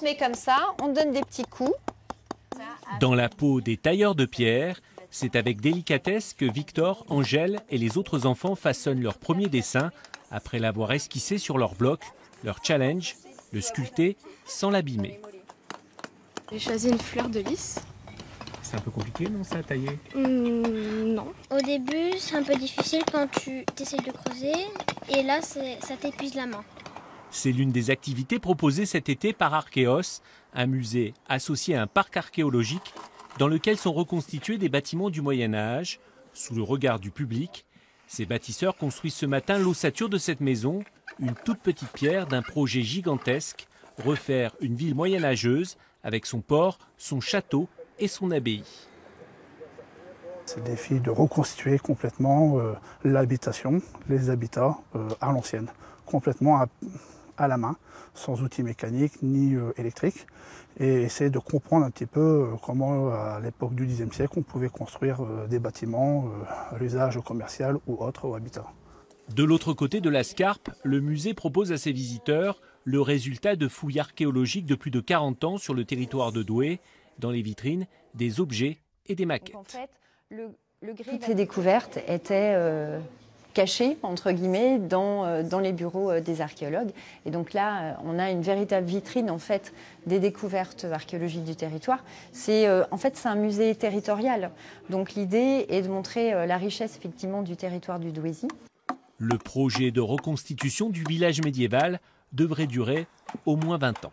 met comme ça, on donne des petits coups. Dans la peau des tailleurs de pierre, c'est avec délicatesse que Victor, Angèle et les autres enfants façonnent leur premier dessin après l'avoir esquissé sur leur bloc. Leur challenge, le sculpter sans l'abîmer. J'ai choisi une fleur de lys. C'est un peu compliqué, non, ça, à tailler? Non. Au début, c'est un peu difficile quand tu essaies de creuser et là, ça t'épuise la main. C'est l'une des activités proposées cet été par Archéos, un musée associé à un parc archéologique dans lequel sont reconstitués des bâtiments du Moyen-Âge, sous le regard du public. Ces bâtisseurs construisent ce matin l'ossature de cette maison, une toute petite pierre d'un projet gigantesque, refaire une ville moyenâgeuse avec son port, son château et son abbaye. C'est le défi de reconstituer complètement l'habitation, les habitats à l'ancienne, complètement à la main, sans outils mécaniques ni électriques, et essayer de comprendre un petit peu comment, à l'époque du Xe siècle, on pouvait construire des bâtiments à l'usage commercial ou autre ou habitat. De l'autre côté de la Scarpe, le musée propose à ses visiteurs le résultat de fouilles archéologiques de plus de 40 ans sur le territoire de Douai. Dans les vitrines, des objets et des maquettes. Donc en fait, toutes ces découvertes étaient cachées, entre guillemets, dans les bureaux des archéologues. Et donc là, on a une véritable vitrine en fait, des découvertes archéologiques du territoire. En fait, c'est un musée territorial. Donc l'idée est de montrer la richesse effectivement du territoire du Douaisis. Le projet de reconstitution du village médiéval devrait durer au moins 20 ans.